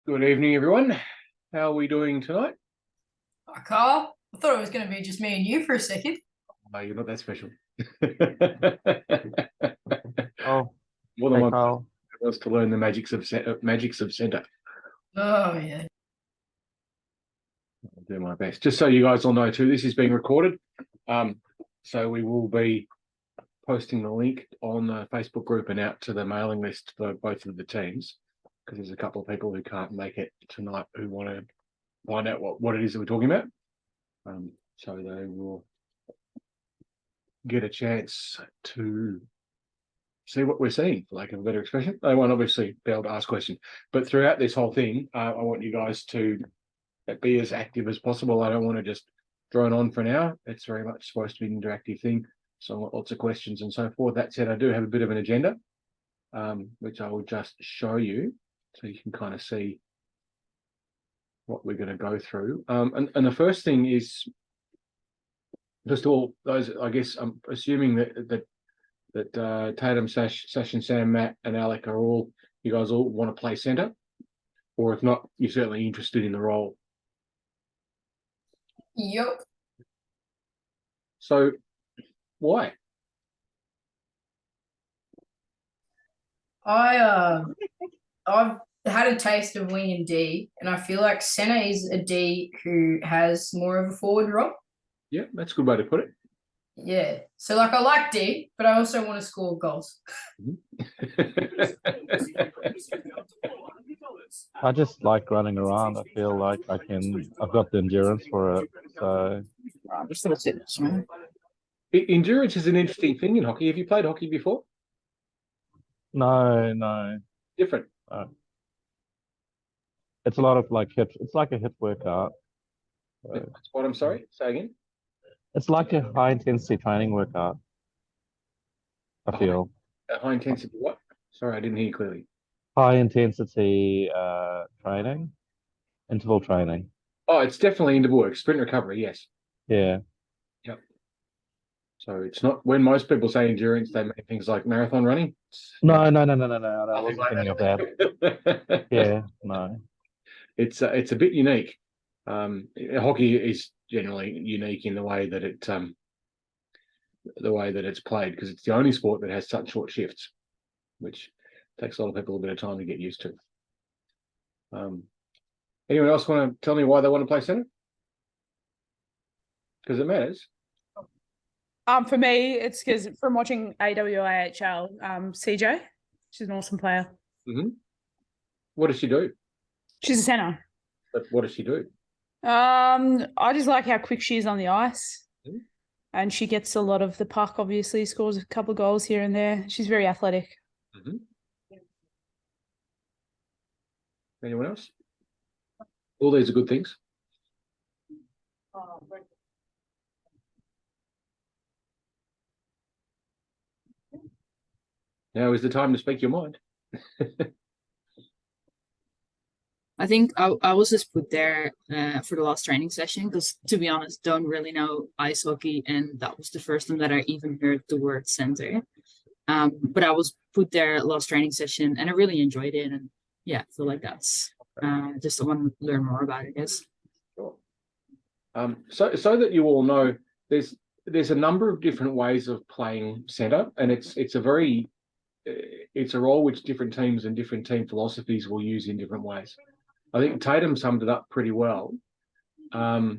Good evening, everyone. How are we doing tonight? Hi, Carl. I thought it was going to be just me and you for a second. No, you're not that special. Oh, More than hey one Carl. wants to learn the magics of centre. Oh, yeah. I'll do my best. Just so you guys all know too, this is being recorded. So we will be posting the link on the Facebook group and out to the mailing list for both of the teams, because there's a couple of people who can't make it tonight who want to find out what it is that we're talking about. So they will get a chance to see what we're seeing, for lack of a better expression. They won't obviously be able to ask questions, but throughout this whole thing, I want you guys to be as active as possible. I don't want to just drone on for an hour. It's very much supposed to be an interactive thing, so I want lots of questions and so forth. That said, I do have a bit of an agenda, which I will just show you so you can kind of see what we're going to go through. And the first thing is, first of all, those, I guess I'm assuming that Tatum, Sash, and Sam, Matt, and Alec are all, you guys all want to play centre, or if not, you're certainly interested in the role. Yep. So, why? I've had a taste of wing and D, and I feel like centre is a D who has more of a forward role. Yeah, that's a good way to put it. Yeah. So, like, I like D, but I also want to score goals. I just like running around. I feel like I've got the endurance for it. So Endurance is an interesting thing in hockey. Have you played hockey before? no. Different. It's a lot of like hip. It's like a hip workout. So That's what I'm sorry. Say again. it's like a high intensity training workout. I feel High intensity what? Sorry, I didn't hear you clearly. high intensity training, interval training. Oh, it's definitely into work. Sprint recovery, yes. Yeah. Yep. So it's not, when most people say endurance, they mean things like marathon running. No. I wasn't like thinking of that. Yeah. No. It's a bit unique. Hockey is generally unique in the way that it's played, because it's the only sport that has such short shifts, which takes a lot of people a bit of time to get used to. Anyone else want to tell me why they want to play centre? Because it matters. For me, it's because from watching AWIHL, CJ, she's an awesome player. Mm-hmm. What does she do? She's a centre. But what does she do? I just like how quick she is on the ice. Mm-hmm. And she gets a lot of the puck, obviously, scores a couple of goals here and there. She's very athletic. Mm-hmm. Anyone else? All these are good things. Now is the time to speak your mind. I think I was just put there for the last training session because, to be honest, don't really know ice hockey, and that was the first time that I even heard the word center. But I was put there last training session, and I really enjoyed it, and yeah, I feel like that's just I want to learn more about it, I guess. Sure. So that you all know, there's a number of different ways of playing centre, and it's a role which different teams and different team philosophies will use in different ways. I think Tatum summed it up pretty well. But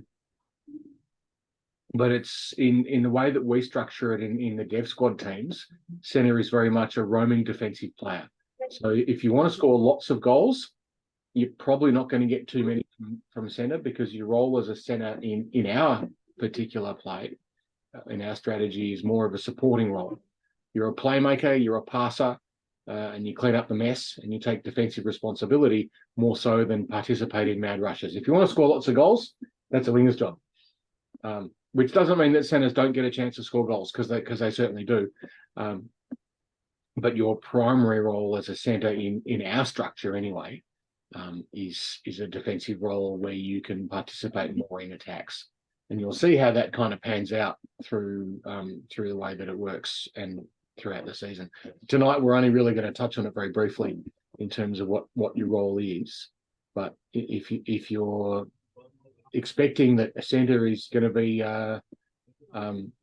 it's in the way that we structure it in the dev squad teams, centre is very much a roaming defensive player. So if you want to score lots of goals, you're probably not going to get too many from centre, because your role as a centre in our particular play, in our strategy, is more of a supporting role. You're a playmaker, you're a passer, and you clean up the mess and you take defensive responsibility more so than participate in mad rushes. If you want to score lots of goals, that's a winger's job. Which doesn't mean that centres don't get a chance to score goals, because they certainly do. But your primary role as a centre in our structure anyway is a defensive role where you can participate more in attacks. And you'll see how that kind of pans out through the way that it works and throughout the season. Tonight, we're only really going to touch on it very briefly in terms of what your role is. But if you're expecting that a centre is going to be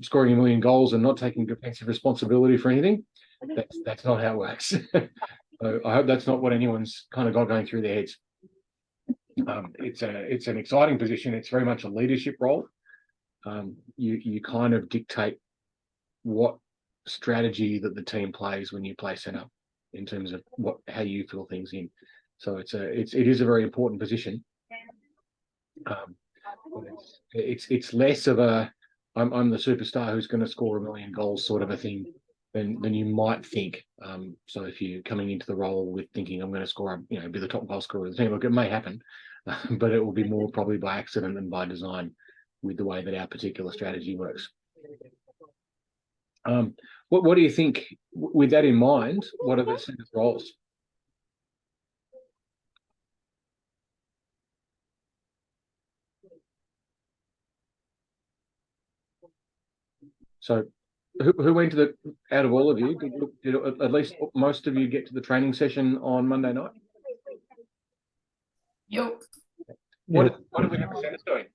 scoring 1 million goals and not taking defensive responsibility for anything, that's not how it works. So I hope that's not what anyone's kind of got going through their heads. It's an exciting position. It's very much a leadership role. You kind of dictate what strategy that the team plays when you play centre in terms of how you fill things in. So it is a very important position. It's less of a I'm the superstar who's going to score 1 million goals sort of a thing than you might think. So if you're coming into the role with thinking I'm going to score, be the top goal scorer of the team, look, it may happen, but it will be more probably by accident than by design with the way that our particular strategy works. What do you think with that in mind? What are the centre's roles? So who went to out of all of you, did at least most of you get to the training session on Monday night? Yep. What are the representatives doing?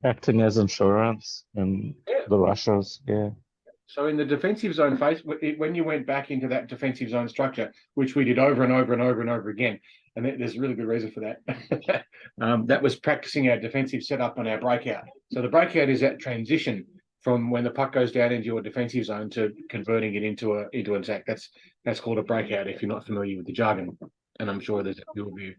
Acting as insurance and the rushers, yeah. So in the defensive zone phase, when you went back into that defensive zone structure, which we did over and over and over and over again, and there's a really good reason for that. That was practicing our defensive setup on our breakout. So the breakout is that transition from when the puck goes down into your defensive zone to converting it into an attack. That's called a breakout if you're not familiar with the jargon. And I'm sure there's a few of you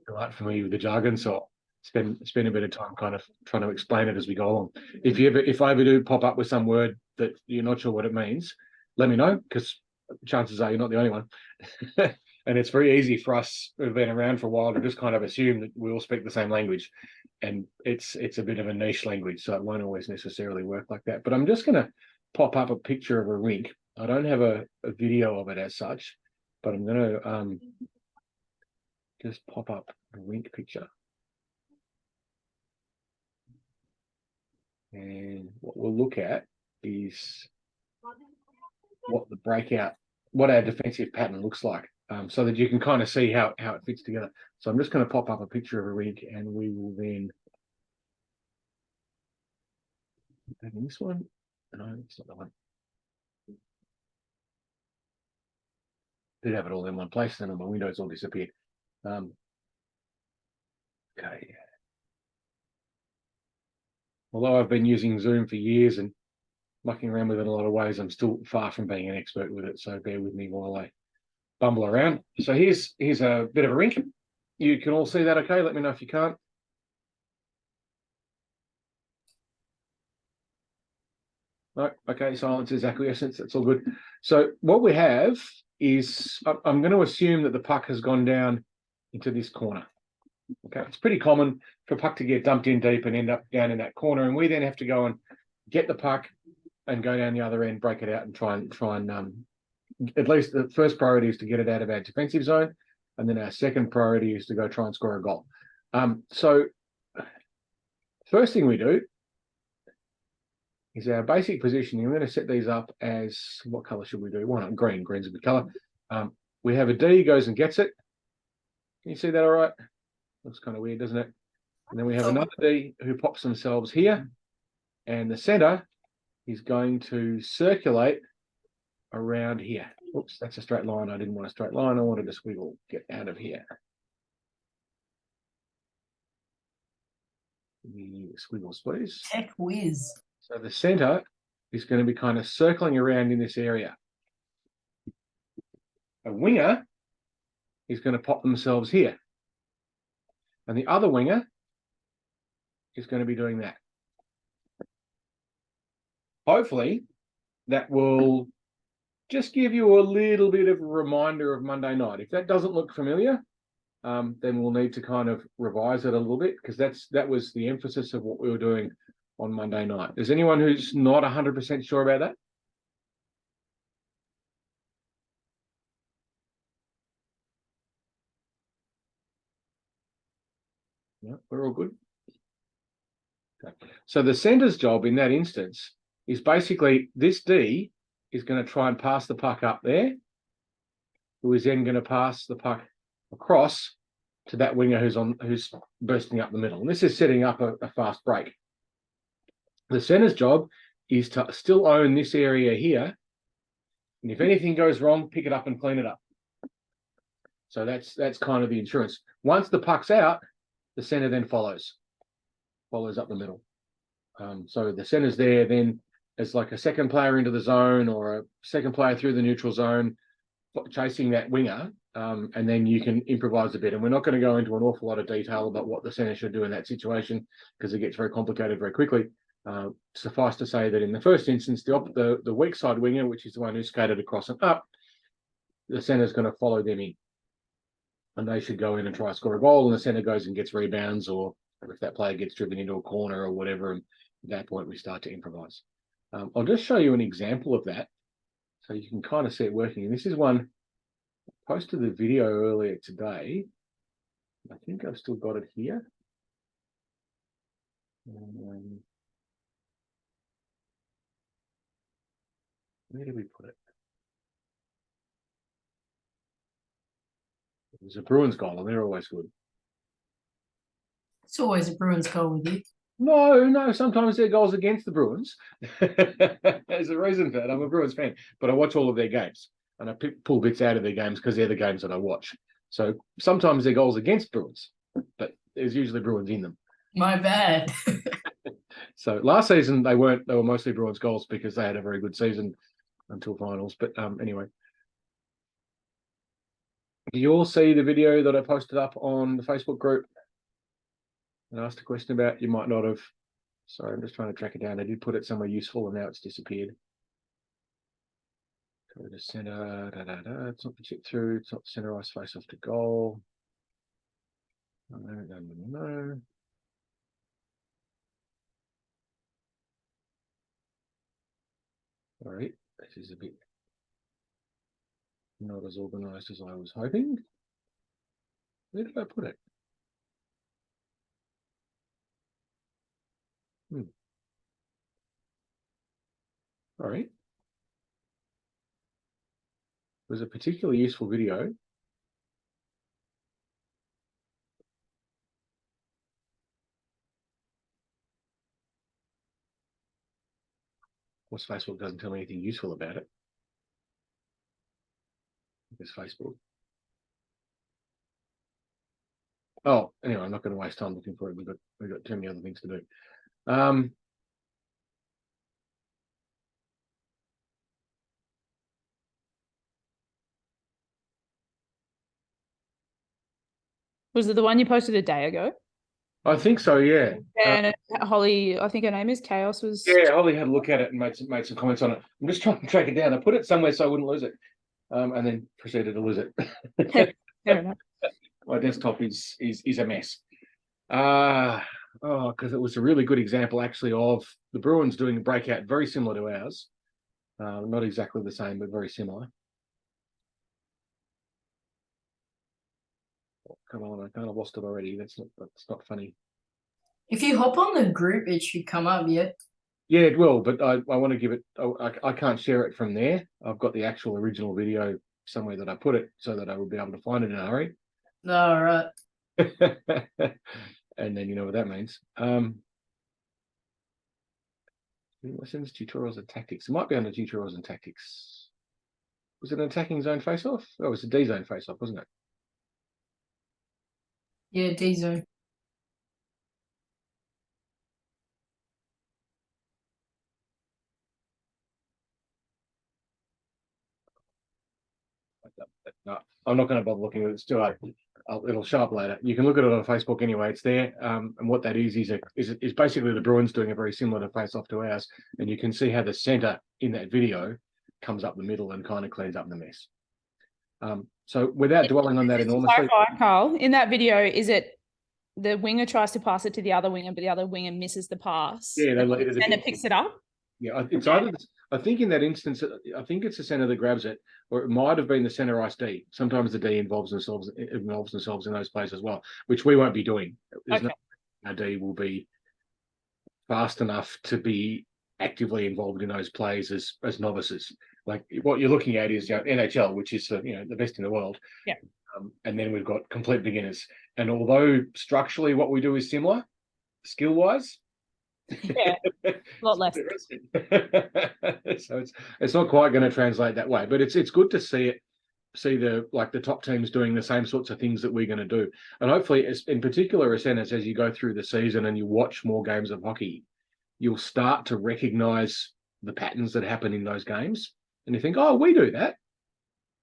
who aren't familiar with the jargon, so I'll spend a bit of time kind of trying to explain it as we go along. If I ever do pop up with some word that you're not sure what it means, let me know, because chances are you're not the only one. And it's very easy for us who've been around for a while to just kind of assume that we all speak the same language. And it's a bit of a niche language, so it won't always necessarily work like that. But I'm just going to pop up a picture of a rink. I don't have a video of it as such, but I'm going to just pop up a rink picture. And what we'll look at is what our defensive pattern looks like, so that you can kind of see how it fits together. So I'm just going to pop up a picture of a rig, and we will then this one. No, it's not the one. Did have it all in one place, then my windows all disappeared. Okay. Although I've been using Zoom for years and mucking around with it in a lot of ways, I'm still far from being an expert with it. So bear with me while I bumble around. So here's a bit of a rink. You can all see that okay? Let me know if you can't. No, okay, silence is acquiescence. That's all good. So what we have is, I'm going to assume that the puck has gone down into this corner. Okay, it's pretty common for a puck to get dumped in deep and end up down in that corner, and we then have to go and get the puck and go down the other end, break it out, and try and at least the first priority is to get it out of our defensive zone, and then our second priority is to go try and score a goal. So first thing we do is our basic positioning. I'm going to set these up as, what color should we do? Why not green? Green's a good color. We have a D goes and gets it. Can you see that all right? Looks kind of weird, doesn't it? And then we have another D who pops themselves here, and the center is going to circulate around here. Oops, that's a straight line. I didn't want a straight line. I wanted a squiggle. Get out of here. The squiggles, please. Tech whiz. So the center is going to be kind of circling around in this area. A winger is going to pop themselves here. And the other winger is going to be doing that. Hopefully, that will just give you a little bit of a reminder of Monday night. If that doesn't look familiar, then we'll need to kind of revise it a little bit, because that was the emphasis of what we were doing on Monday night. Is anyone who's not 100% sure about that? No, we're all good. Okay. So the center's job in that instance is basically this D is going to try and pass the puck up there, who is then going to pass the puck across to that winger who's bursting up the middle. And this is setting up a fast break. The center's job is to still own this area here. And if anything goes wrong, pick it up and clean it up. So that's kind of the insurance. Once the puck's out, the center then follows up the middle. So the center's there then as like a second player into the zone or a second player through the neutral zone, chasing that winger, and then you can improvise a bit. And we're not going to go into an awful lot of detail about what the center should do in that situation because it gets very complicated very quickly. Suffice to say that in the first instance, the weak side winger, which is the one who skated across and up, the center is going to follow them in, and they should go in and try to score a goal. And the center goes and gets rebounds, or if that player gets driven into a corner or whatever, and at that point we start to improvise. I'll just show you an example of that, so you can kind of see it working. And this is one I posted the video earlier today. I think I've still got it here. Where did we put it? It was a Bruins goal, and they're always good. It's always a Bruins goal with you. No, sometimes they're goals against the Bruins. There's a reason for that. I'm a Bruins fan, but I watch all of their games, and I pull bits out of their games because they're the games that I watch. So sometimes they're goals against Bruins, but there's usually Bruins in them. My bad. So last season they were mostly Bruins goals because they had a very good season until finals. But anyway, do you all see the video that I posted up on the Facebook group and asked a question about? You might not have. Sorry, I'm just trying to track it down. I did put it somewhere useful and now it's disappeared. Go to center. It's not the chip through. It's not the center ice face off to goal. No. All right, this is a bit not as organized as I was hoping. Where did I put it? All right. It was a particularly useful video. Of course, Facebook doesn't tell me anything useful about it. It's Facebook. Oh, anyway, I'm not going to waste time looking for it. We've got too many other things to do. Was it the one you posted a day ago? I think so, yeah. And Holly, I think her name is Chaos, was. Yeah, Holly had a look at it and made some comments on it. I'm just trying to track it down. I put it somewhere so I wouldn't lose it, and then proceeded to lose it. Fair enough. My desktop is a mess. Because it was a really good example actually of the Bruins doing a breakout very similar to ours. Not exactly the same, but very similar. Oh, come on, I kind of lost it already. That's not funny. If you hop on the group, it should come up, yeah. Yeah, it will, but I want to give it. I can't share it from there. I've got the actual original video somewhere that I put it so that I will be able to find it in a hurry. All right. And then you know what that means. Lessons, tutorials and tactics. It might be under tutorials and tactics. Was it an attacking zone face-off? Oh, it was a D zone face-off, wasn't it? Yeah, D zone. No, I'm not going to bother looking at it. It's too hard. It'll show up later. You can look at it on Facebook anyway. It's there. And what that is basically the Bruins doing a very similar to face off to ours. And you can see how the center in that video comes up the middle and kind of cleans up the mess. So without dwelling on that enormously. Clarify, Carl, in that video, is it the winger tries to pass it to the other winger, but the other winger misses the pass? Yeah, and it picks it up. Yeah, it's either. I think in that instance, I think it's the center that grabs it, or it might have been the center ice D. Sometimes the D involves themselves in those plays as well, which we won't be doing. Okay. Our D will be fast enough to be actively involved in those plays as novices. like what you're looking at is NHL, which is the best in the world. Yeah. And then we've got complete beginners. And although structurally what we do is similar, skill wise, Yeah, a lot less. So it's not quite going to translate that way, but it's good to see the top teams doing the same sorts of things that we're going to do. And hopefully, in particular, as you go through the season and you watch more games of hockey, you'll start to recognize the patterns that happen in those games. And you think, oh, we do that.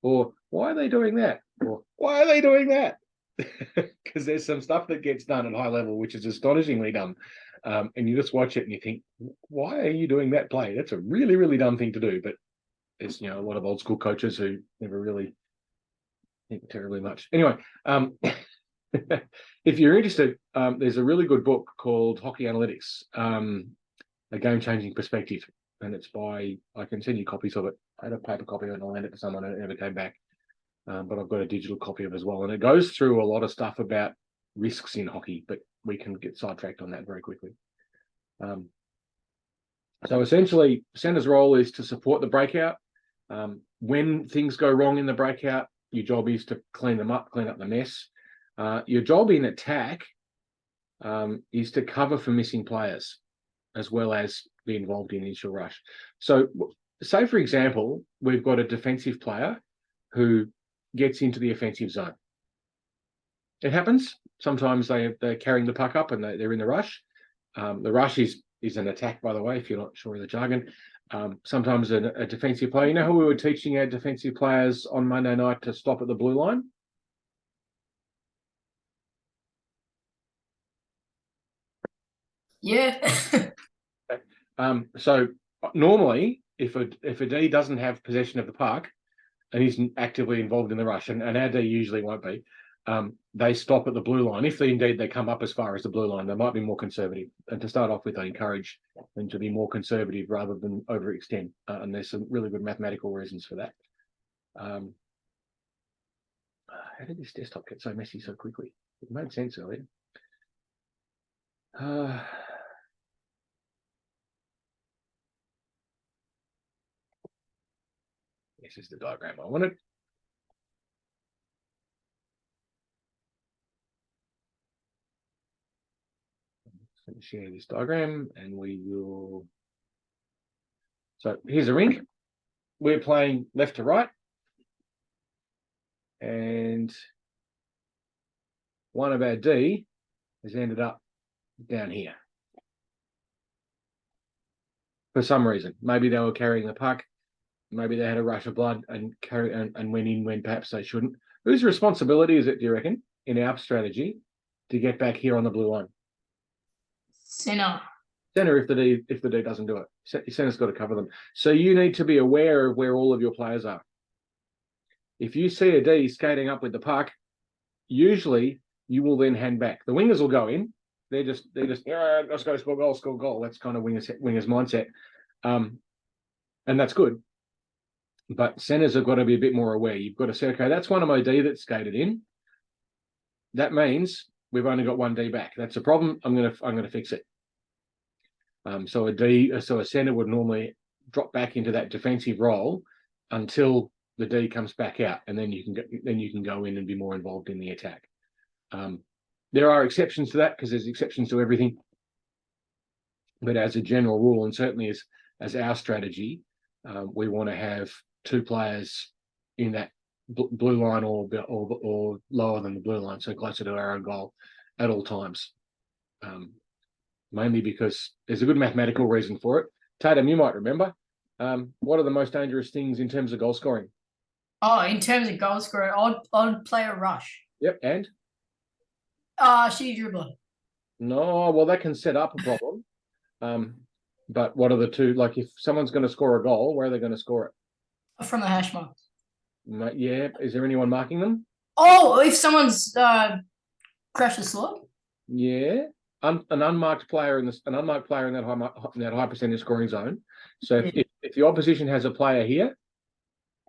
Or why are they doing that? Or why are they doing that? Because there's some stuff that gets done at high level, which is astonishingly dumb. And you just watch it and you think, why are you doing that play? That's a really, really dumb thing to do. But there's, a lot of old school coaches who never really think terribly much. Anyway, if you're interested, there's a really good book called Hockey Analytics, A Game-Changing Perspective. And it's I can send you copies of it. I had a paper copy of it and I lent it to someone and it never came back. But I've got a digital copy of it as well. And it goes through a lot of stuff about risks in hockey, but we can get sidetracked on that very quickly. So essentially, center's role is to support the breakout. When things go wrong in the breakout, your job is to clean up the mess. Your job in attack is to cover for missing players, as well as be involved in initial rush. So say, for example, we've got a defensive player who gets into the offensive zone. It happens. Sometimes they're carrying the puck up and they're in the rush. The rush is an attack, by the way, if you're not sure of the jargon. Sometimes a defensive player. You know how we were teaching our defensive players on Monday night to stop at the blue line? Yeah. So normally, if a D doesn't have possession of the puck and isn't actively involved in the rush, and our D usually won't be, they stop at the blue line. If they come up as far as the blue line, they might be more conservative. And to start off with, I encourage them to be more conservative rather than overextend. And there's some really good mathematical reasons for that. How did this desktop get so messy so quickly? It made sense earlier. This is the diagram I wanted. I'm going to share this diagram and we will. So here's a rink. We're playing left to right. And one of our D has ended up down here. For some reason. Maybe they were carrying the puck. Maybe they had a rush of blood and went in when perhaps they shouldn't. Whose responsibility is it, do you reckon, in our strategy, to get back here on the blue line? Center if the D doesn't do it. Center's got to cover them. So you need to be aware of where all of your players are. If you see a D skating up with the puck, usually you will then hand back. The wingers will go in. They're just let's go score goal. That's kind of wingers mindset. And that's good. But centers have got to be a bit more aware. You've got to say, okay, that's one of my D that's skated in. That means we've only got one D back. That's a problem. I'm gonna fix it. So a center would normally drop back into that defensive role until the D comes back out, and then you can go in and be more involved in the attack. There are exceptions to that because there's exceptions to everything. But as a general rule, and certainly as our strategy, we want to have two players in that blue line or lower than the blue line, so closer to our own goal at all times. Mainly because there's a good mathematical reason for it. Tatum, you might remember. What are the most dangerous things in terms of goal scoring? Oh, in terms of goal scoring, I'd play a rush. Yep, and? Shitty dribbler. No, well, that can set up a problem. But what are the two? Like, if someone's going to score a goal, where are they going to score it? From the hash marks. Yeah. Is there anyone marking them? Oh, if someone's crashed the slot. Yeah. An unmarked player in that high percentage scoring zone. So if the opposition has a player here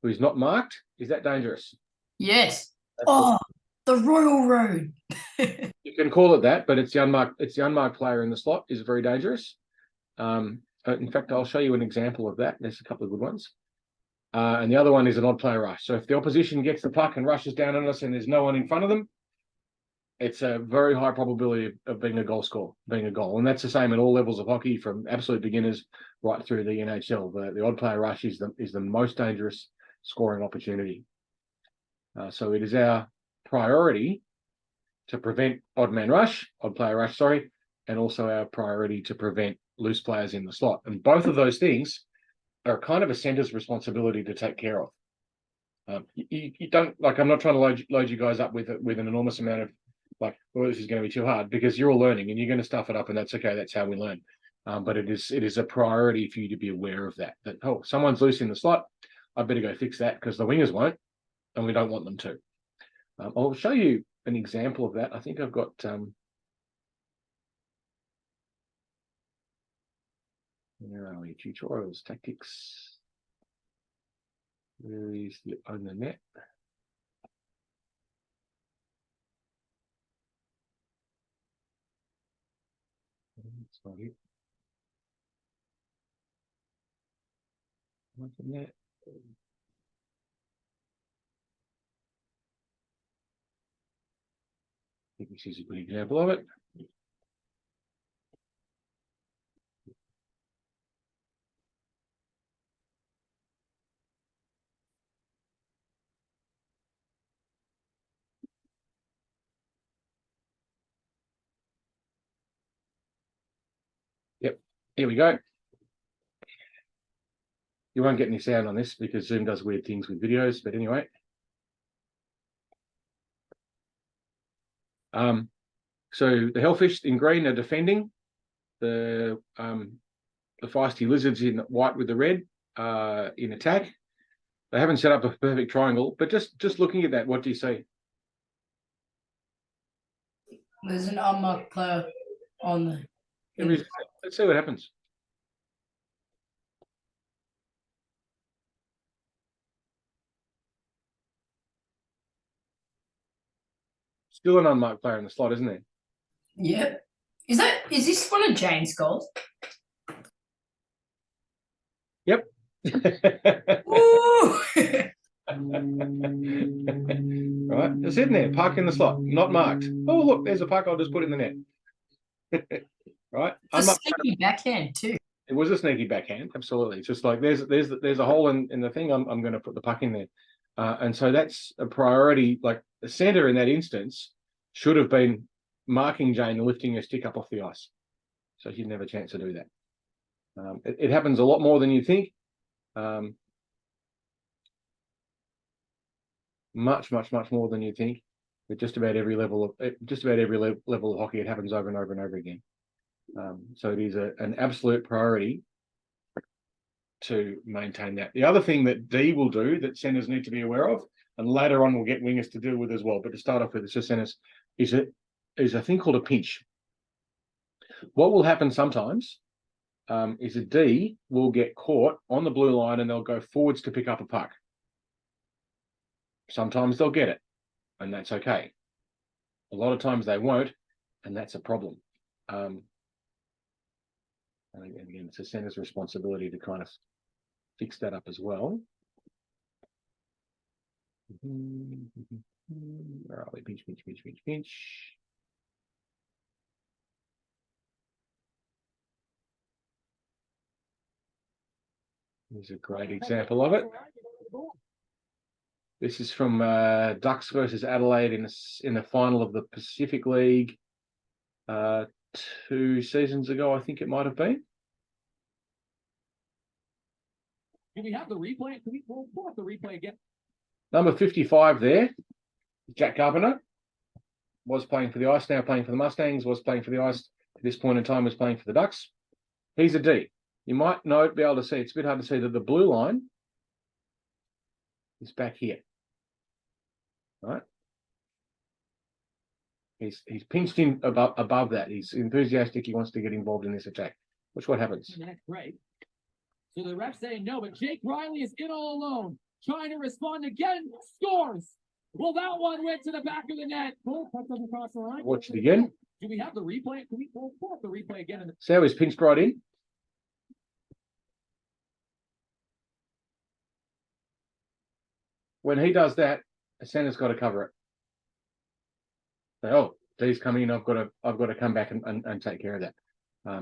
who's not marked, is that dangerous? Yes. The Royal Road. You can call it that, but it's the unmarked player in the slot is very dangerous. In fact, I'll show you an example of that. There's a couple of good ones. And the other one is an odd player rush. So if the opposition gets the puck and rushes down on us and there's no one in front of them, it's a very high probability of being a goal score, being a goal. And that's the same at all levels of hockey, from absolute beginners right through the NHL. The odd player rush is the most dangerous scoring opportunity. So it is our priority to prevent odd player rush, sorry, and also our priority to prevent loose players in the slot. And both of those things are kind of a center's responsibility to take care of. You don't, like, I'm not trying to load you guys up with an enormous amount of, like, well, this is going to be too hard, because you're all learning and you're going to stuff it up, and that's okay. That's how we learn. But it is a priority for you to be aware of that. That, oh, someone's loose in the slot, I better go fix that, because the wingers won't, and we don't want them to. I'll show you an example of that. I think I've got where are we? Tutorials, tactics. Where is the own the net? It's not it. Not the net. I think this is a good example of it. Yep, here we go. You won't get any sound on this because Zoom does weird things with videos, but anyway. So the hellfish in green are defending. The feisty lizards in white with the red in attack. They haven't set up a perfect triangle, but just looking at that, what do you see? There's an unmarked player on the. Let's see what happens. Still an unmarked player in the slot, isn't there? Yeah. Is this one of Jane's goals? Yep. Ooh! Right, it's in there, puck in the slot, not marked. Oh, look, there's a puck I'll just put in the net. Right, It's a sneaky backhand too. It was a sneaky backhand, absolutely. It's just like there's a hole in the thing. I'm going to put the puck in there, and so that's a priority. Like the center in that instance should have been marking Jane and lifting her stick up off the ice, so she didn't have a chance to do that. It happens a lot more than you think. Much more than you think. With just about every level of hockey, it happens over and over and over again. So it is an absolute priority to maintain that. The other thing that D will do that centers need to be aware of, and later on we'll get wingers to deal with as well, but to start off with, it's just centers, is a thing called a pinch. What will happen sometimes is a D will get caught on the blue line and they'll go forwards to pick up a puck. Sometimes they'll get it, and that's okay. A lot of times they won't, and that's a problem. And again, it's a center's responsibility to kind of fix that up as well. Where are we? Pinch. Here's a great example of it. This is from Ducks versus Adelaide in the final of the Pacific League 2 seasons ago, I think it might have been. Can we have the replay? Can we pull up the replay again? Number 55 there, Jack Carpenter, was playing for the Ice, now playing for the Mustangs, was playing for the Ice at this point in time, was playing for the Ducks. He's a D. You might be able to see, it's a bit hard to see that the blue line is back here. Right? He's pinched in above that. He's enthusiastic. He wants to get involved in this attack. Watch what happens. That's right. So the ref's saying no, but Jake Riley is in all alone, trying to respond again. Scores. Well, that one went to the back of the net. Puck doesn't cross the line. Watch it again. Do we have the replay? Can we pull up the replay again? See how he's pinched right in? when he does that, the center's got to cover it. Say, oh, D's coming in. I've got to come back and take care of that.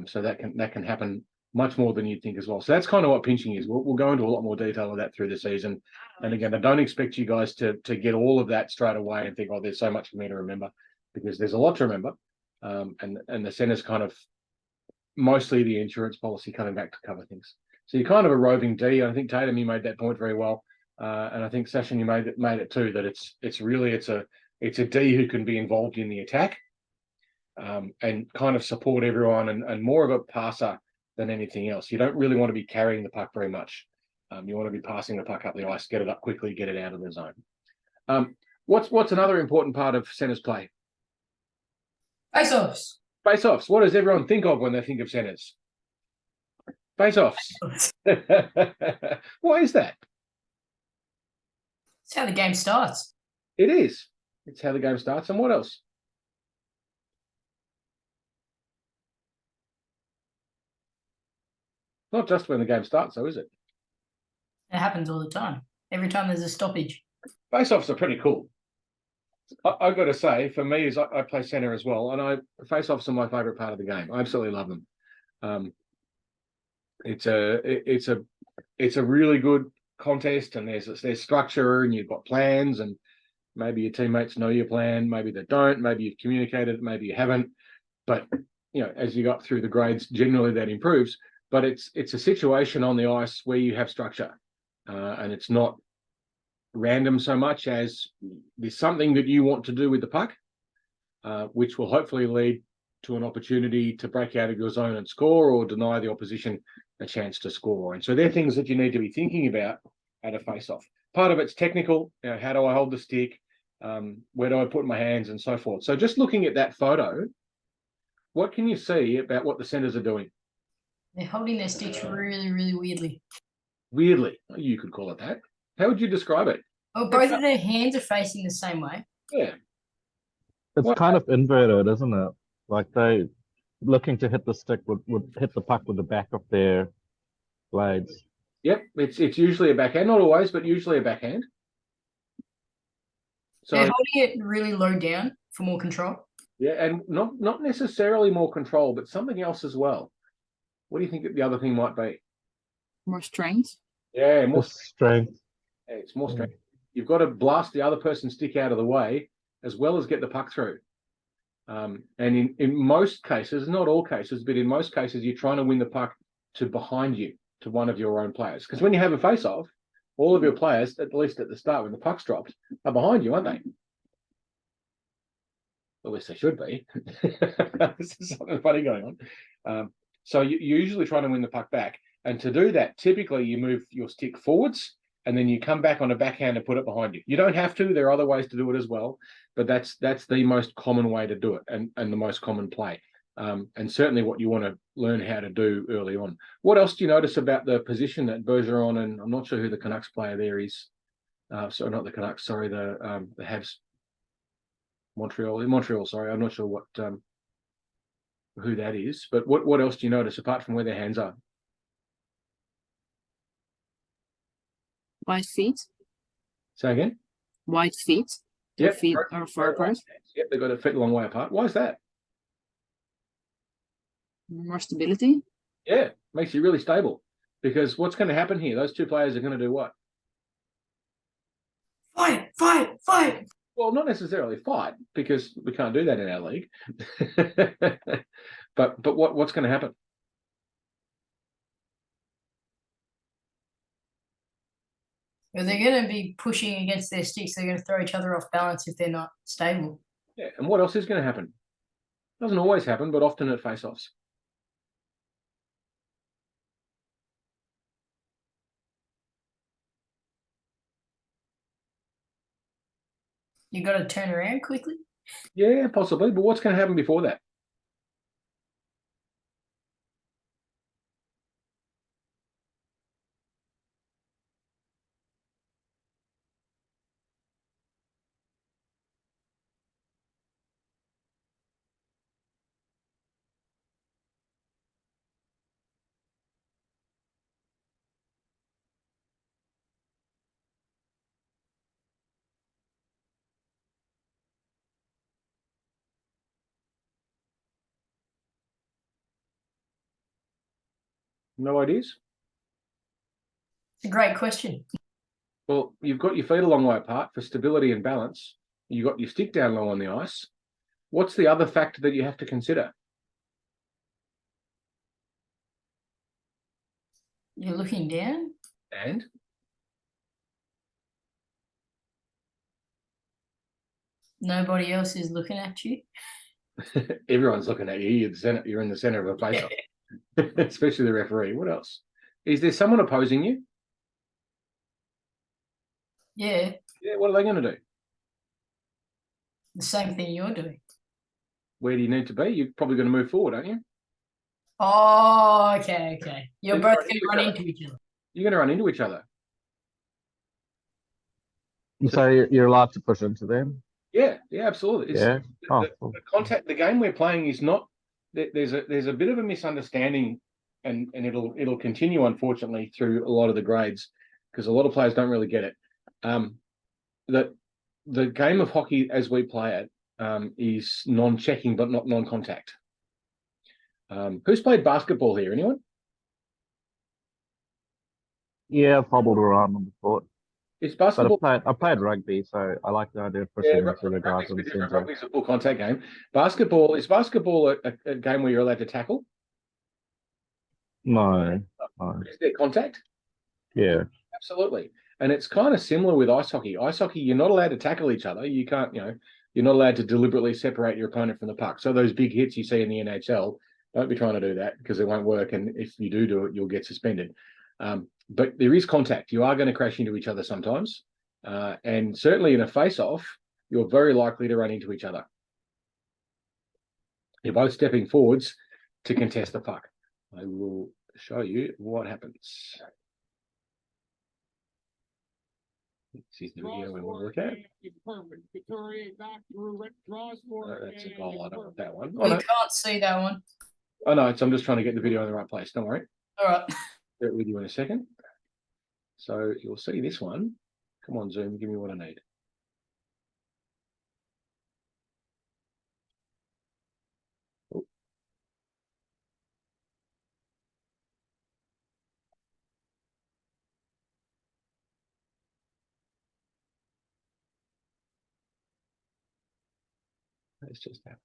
So that can happen much more than you'd think as well. So that's kind of what pinching is. We'll go into a lot more detail of that through the season. And again, I don't expect you guys to get all of that straight away and think, oh, there's so much for me to remember, because there's a lot to remember. And the center's kind of mostly the insurance policy coming back to cover things. So you're kind of a roving D. I think Tatum, you made that point very well, and I think Session, you made it too. That it's a D who can be involved in the attack, and kind of support everyone, and more of a passer than anything else. You don't really want to be carrying the puck very much. You want to be passing the puck up the ice, get it up quickly, get it out of the zone. What's another important part of centers play? Face-offs. Face-offs. What does everyone think of when they think of centers? Face-offs. Why is that? It's how the game starts. It is. It's how the game starts. And what else? Not just when the game starts, though, is it? It happens all the time. Every time there's a stoppage. Face-offs are pretty cool. I've got to say, for me, is I play centre as well, and face-offs are my favourite part of the game. I absolutely love them. It's a really good contest, and there's structure, and you've got plans, and maybe your teammates know your plan, maybe they don't, maybe you've communicated, maybe you haven't. But as you got through the grades, generally that improves. But it's a situation on the ice where you have structure, and it's not random so much as there's something that you want to do with the puck, which will hopefully lead to an opportunity to break out of your zone and score, or deny the opposition a chance to score. And so they're things that you need to be thinking about at a face-off. Part of it's technical. How do I hold the stick? Where do I put my hands, and so forth. So just looking at that photo, what can you see about what the centers are doing? They're holding their sticks really, really weirdly. Weirdly, you could call it that. How would you describe it? Oh, both of their hands are facing the same way. Yeah. It's kind of inverted, isn't it? Like they looking to hit the stick would hit the puck with the back of their blades. Yep, it's usually a backhand, not always, but usually a backhand. So they're holding it really low down for more control. yeah, and not necessarily more control, but something else as well. What do you think the other thing might be? More strength. Yeah, more strength. Yeah, it's more strength. You've got to blast the other person's stick out of the way, as well as get the puck through. And in most cases, not all cases, but in most cases, you're trying to win the puck to behind you, to one of your own players. Because when you have a face-off, all of your players, at least at the start when the puck's dropped, are behind you, aren't they? At least they should be. This is something funny going on. So you're usually trying to win the puck back. And to do that, typically you move your stick forwards, and then you come back on a backhand and put it behind you. You don't have to. There are other ways to do it as well. But that's the most common way to do it, and the most common play. And certainly what you want to learn how to do early on. What else do you notice about the position that Bergeron, and I'm not sure who the Canucks player there is. Sorry, not the Canucks. Sorry, the Habs. Montreal. Sorry, I'm not sure what who that is. But what else do you notice apart from where their hands are? Wide feet. Say again. Wide feet. Their feet are far apart. Yep, they've got their feet a long way apart. Why is that? More stability. Yeah, makes you really stable. Because what's going to happen here? Those two players are going to do what? Fight! Well, not necessarily fight, because we can't do that in our league. but what's going to happen? Well, they're going to be pushing against their sticks. They're going to throw each other off balance if they're not stable. Yeah, and what else is going to happen? Doesn't always happen, but often at face-offs. You got to turn around quickly. Yeah, possibly. But what's going to happen before that? No ideas? It's a great question. Well, you've got your feet a long way apart for stability and balance. You've got your stick down low on the ice. What's the other factor that you have to consider? You're looking down. And Nobody else is looking at you. everyone's looking at you. You're in the center of a face-off, especially the referee. What else? Is there someone opposing you? Yeah, Yeah. What are they going to do? the same thing you're doing. Where do you need to be? You're probably going to move forward, aren't you? Oh, okay. You're You're both running going to into run each other. into each other. You're going to run into each other. So you're allowed to push into them. Yeah, absolutely. Yeah. Oh, cool. The contact. The game we're playing is not. There's a bit of a misunderstanding, and it'll continue unfortunately through a lot of the grades because a lot of players don't really get it. That the game of hockey as we play it is non-checking but not non-contact. Who's played basketball here? Anyone? Yeah, I've hobbled around on the court. Is But basketball? I played rugby, so I like the idea of pushing into the guys rugby's a on bit the different. center. Rugby's a full contact game. Basketball is a game where you're allowed to tackle? No. Is there contact? Yeah. Absolutely. And it's kind of similar with ice hockey. Ice hockey, you're not allowed to tackle each other. You can't, you're not allowed to deliberately separate your opponent from the puck. So those big hits you see in the NHL, don't be trying to do that because it won't work. And if you do it, you'll get suspended. But there is contact. You are going to crash into each other sometimes. And certainly in a face-off, you're very likely to run into each other. You're both stepping forwards to contest the puck. I will show you what happens. This is the video we want to look at. That's a goal. I don't want that one. We can't see that one. Oh no, I'm just trying to get the video in the right place. Don't worry. All right. Get it with you in a second. So you'll see this one. Come on, Zoom. Give me what I need. Oh. It's just that.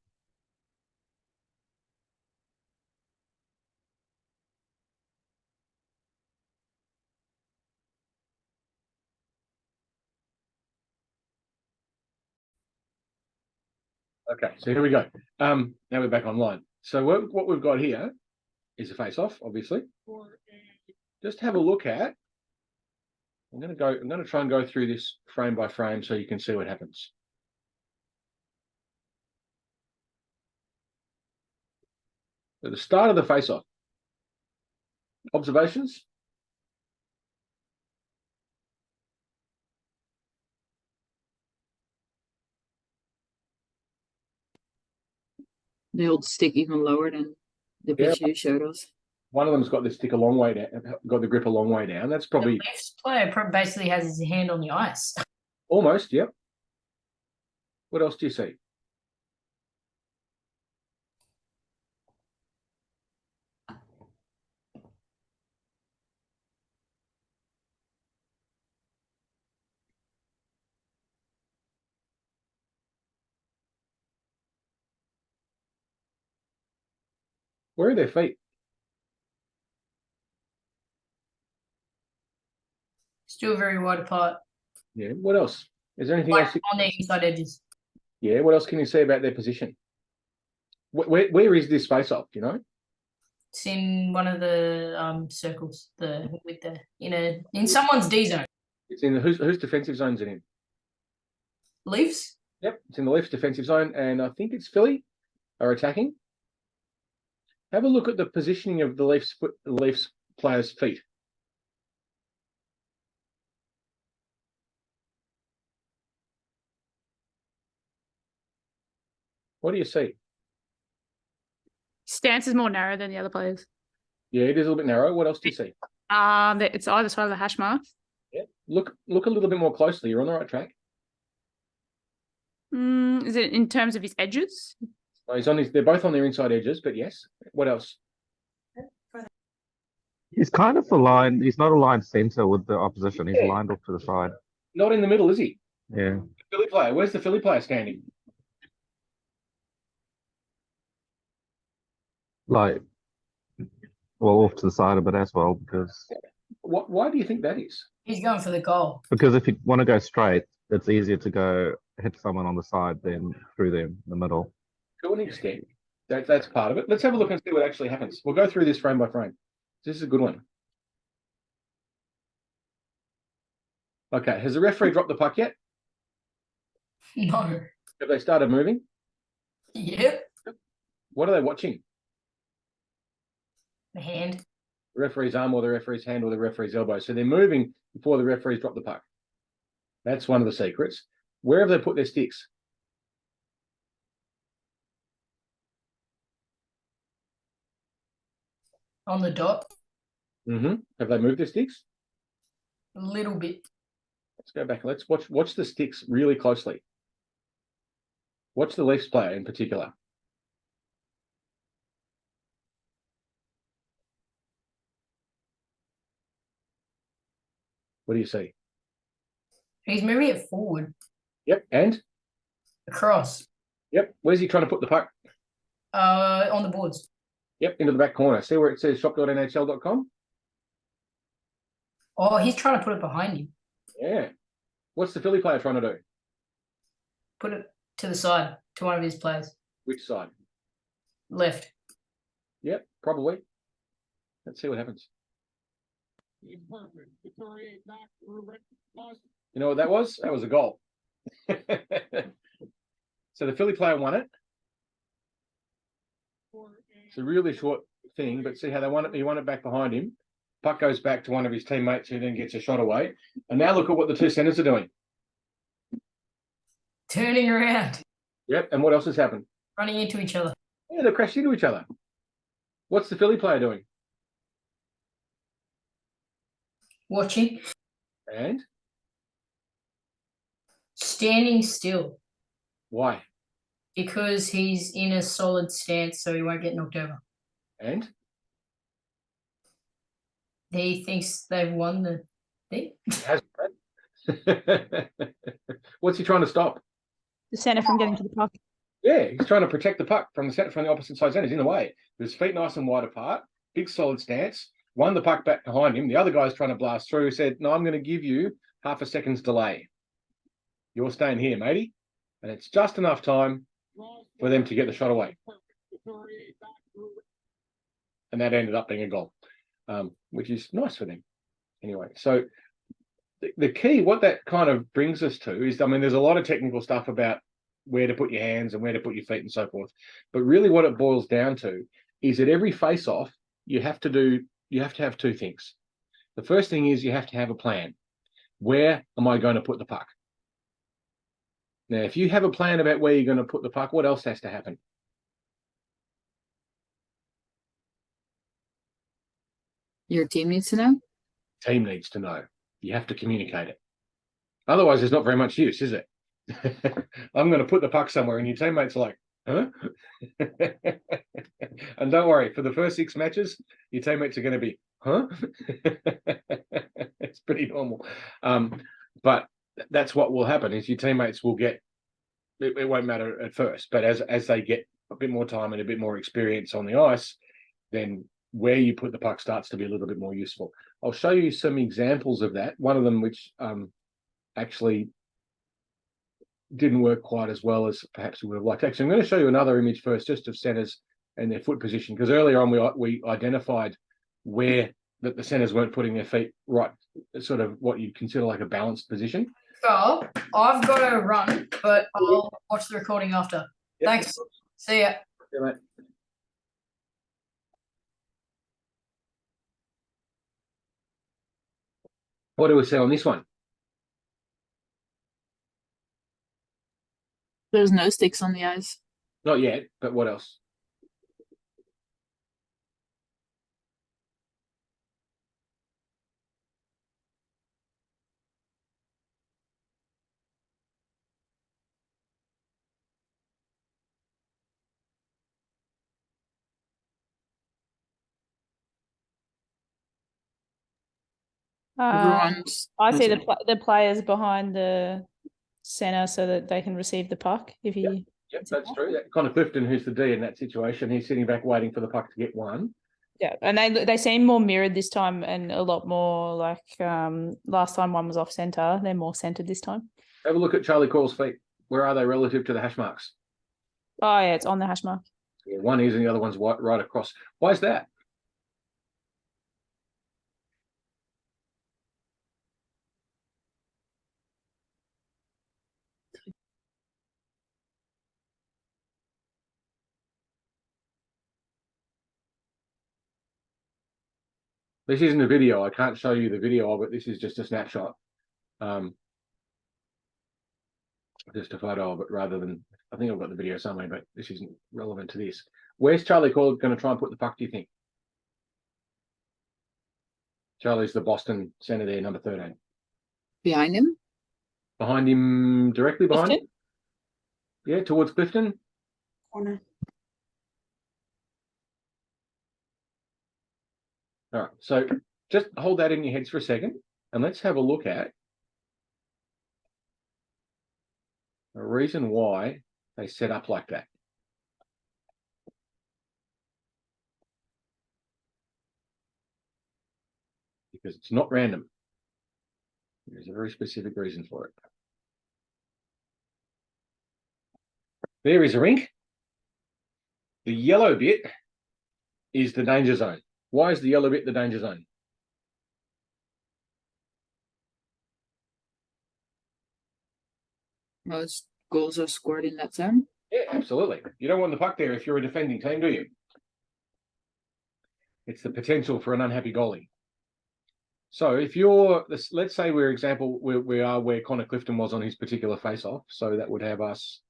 Okay, so here we go. Now we're back online. So what we've got here is a face-off, obviously. Just have a look at. I'm going to try and go through this frame by frame so you can see what happens. At the start of the face-off, observations. They hold stick even lower than the pitch you showed us. One of them's got the stick a long way down, got the grip a long way down. That's probably The left player basically has his hand on the ice. almost, yep. What else do you see? Where are their feet? Still very wide apart. Yeah. What else? Is there anything Like else? on the inside edges. Yeah. What else can you say about their position? Where is this face off? Do you know? It's in one of the circles. In someone's D zone. It's in the whose defensive zone is it in? Leafs. Yep. It's in the Leafs defensive zone, and I think it's Philly are attacking. Have a look at the positioning of the Leafs players' feet. What do you see? Stance is more narrow than the other players. Yeah, it is a little bit narrow. What else do you see? It's either side of the hash mark. Yeah. Look a little bit more closely. You're on the right track. Is it in terms of his edges? They're both on their inside edges, but yes. What else? He's kind of aligned. He's not aligned center with the opposition. He's Yeah. aligned off to the side. Not in the middle, is he? Yeah. Philly player. Where's the Philly player standing? Like, well, off to the side a bit as well, Why do you think that is? He's going for the goal. because if you want to go straight, it's easier to go hit someone on the side than through them in the middle. To an extent. That's part of it. Let's have a look and see what actually happens. We'll go through this frame by frame. This is a good one. Okay, has the referee dropped the puck yet? No. Have they started moving? Yep. What are they watching? The hand. The referee's arm or the referee's hand or the referee's elbow. So they're moving before the referee's dropped the puck. That's one of the secrets. Where have they put their sticks? On the dot. Have they moved their sticks? A little bit. Let's go back and let's watch the sticks really closely. Watch the Leafs player in particular. What do you see? He's moving it forward. Yep, and? Across. Yep, where's he trying to put the puck? On the boards. Yep, into the back corner. See where it says shop.nhl.com? Oh, he's trying to put it behind him. Yeah. What's the Philly player trying to do? Put it to the side, to one of his players. Which side? Left. Yep, probably. Let's see what happens. Perfect. Couturier back through Rick. You know what that was? That was a goal. So the Philly player won it. It's a really short thing, but see how they won it? He won it back behind him. Puck goes back to one of his teammates who then gets a shot away. And now look at what the two centers are doing. Turning around. Yep, and what else has happened? Running into each other. Yeah, they've crashed into each other. What's the Philly player doing? Watching. And Standing still. why? Because he's in a solid stance, so he won't get knocked over. And He thinks they've won the thing. has what's he trying to stop? The center from getting to the puck. Yeah, he's trying to protect the puck from the opposite side center. He's in the way. With his feet nice and wide apart, big solid stance. Won the puck back behind him. The other guy's trying to blast through. Said, "No, I'm going to give you half a second's delay. You're staying here, matey." And it's just enough time for them to get the shot away. And that ended up being a goal, which is nice for them. Anyway, so the key, what that kind of brings us to is, I mean, there's a lot of technical stuff about where to put your hands and where to put your feet and so forth. But really what it boils down to is that every face-off, you have to have two things. The first thing is you have to have a plan. Where am I going to put the puck? Now, if you have a plan about where you're going to put the puck, what else has to happen? Your team needs to know. Team needs to know. You have to communicate it. Otherwise, there's not very much use, is it? I'm going to put the puck somewhere, and your teammates are like, huh? And don't worry, for the first 6 matches, your teammates are going to be, huh? It's pretty normal. But that's what will happen is your teammates will get, it won't matter at first, but as they get a bit more time and a bit more experience on the ice, then where you put the puck starts to be a little bit more useful. I'll show you some examples of that. One of them which actually didn't work quite as well as perhaps we would have liked. Actually, I'm going to show you another image first, just of centers and their foot position, because earlier on we identified where that the centers weren't putting their feet right, sort of what you'd consider like a balanced position. So I've got to run, but I'll watch the recording after. Yep. Thanks. See ya. Yeah, mate. What do we say on this one? There's no sticks on the ice. Not yet, but what else? Everyone's. I see okay. the players behind the center so that they can receive the puck. If he, Yep, that's true. Connor Clifton, who's the D in that situation, he's sitting back waiting for the puck to get one. yeah, and they seem more mirrored this time and a lot more like last time one was off center. They're more centered this time. Have a look at Charlie Coyle's feet. Where are they relative to the hash marks? Oh yeah, it's on the hash mark. Yeah, one is and the other one's right across. Why is that? This isn't a video. I can't show you the video of it. This is just a snapshot. Just a photo of it rather than, I think I've got the video somewhere, but this isn't relevant to this. Where's Charlie Coyle going to try and put the puck, do you think? Charlie's the Boston center there, number 13. Behind him. Behind him, directly behind Clifton? him? Yeah, towards Clifton. Corner. All right, so just hold that in your heads for a second and let's have a look at a reason why they set up like that. Because it's not random. There's a very specific reason for it. There is a rink. The yellow bit is the danger zone. Why is the yellow bit the danger zone? Most goals are scored in that zone. Yeah, absolutely. You don't want the puck there if you're a defending team, do you? It's the potential for an unhappy goalie. So if you're, let's say we are where Connor Clifton was on his particular face-off. So that would have us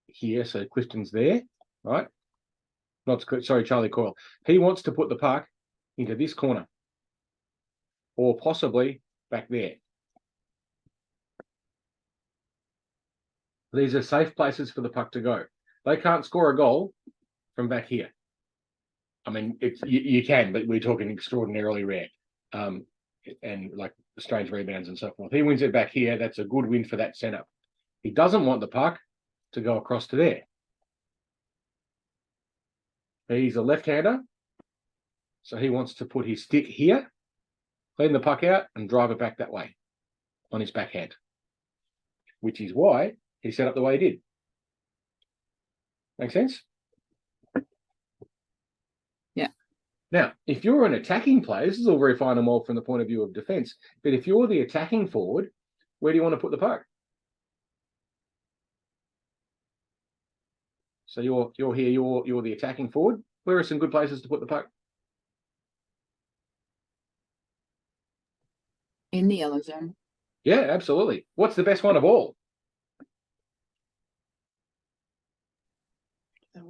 here. So Clifton's there, right? Sorry, Charlie Coyle. He wants to put the puck into this corner or possibly back there. These are safe places for the puck to go. They can't score a goal from back here. I mean, you can, but we're talking extraordinarily rare. And like strange rebounds and so forth. He wins it back here. That's a good win for that center. He doesn't want the puck to go across to there. He's a left-hander, so he wants to put his stick here, clean the puck out, and drive it back that way on his backhand, which is why he set up the way he did. Make sense? Yeah. Now, if you're an attacking player, this is all very fine and well from the point of view of defense, but if you're the attacking forward, where do you want to put the puck? So you're here, you're the attacking forward. Where are some good places to put the puck? In the yellow zone. Yeah, absolutely. What's the best one of all?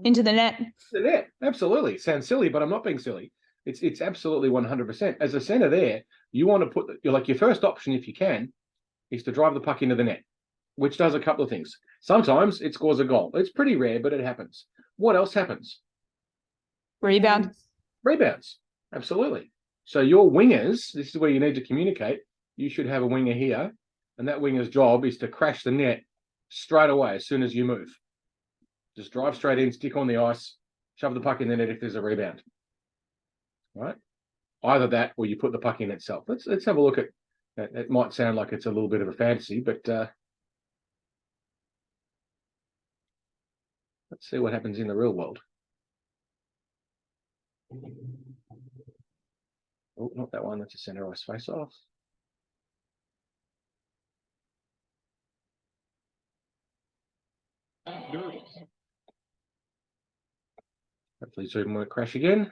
Into the net. The net, absolutely. Sounds silly, but I'm not being silly. It's absolutely 100%. As a center there, you want to put your first option, if you can, is to drive the puck into the net, which does a couple of things. Sometimes it scores a goal. It's pretty rare, but it happens. What else happens? Rebound. Rebounds, absolutely. So your wingers, this is where you need to communicate. You should have a winger here, and that winger's job is to crash the net straight away as soon as you move. Just drive straight in, stick on the ice, shove the puck in the net if there's a rebound. Right? Either that or you put the puck in itself. Let's have a look at that. It might sound like it's a little bit of a fantasy, but let's see what happens in the real world. Oh, not that one. That's a center ice face off. Hopefully Zoom won't crash again.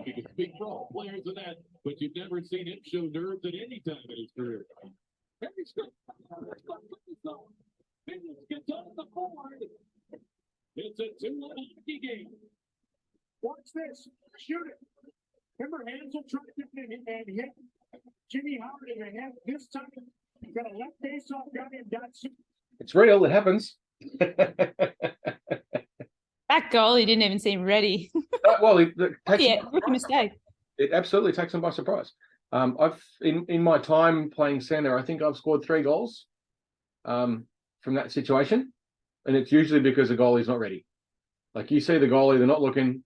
He can speak for all players of that, but you've never seen him show nerves at any time in his career. Gets on the board. It's a 2-1 hockey game. Watch this. Shoot it. Remember, Hansel tried to hit Jimmy Howard in the head. This time, he's got a left face off guy and that's It's real. It happens. That goal, he didn't even seem ready. Well, Yeah, rookie mistake. It absolutely takes them by surprise. I've in my time playing center, I think I've scored 3 goals from that situation, and it's usually because the goalie's not ready. Like you see the goalie, they're not looking.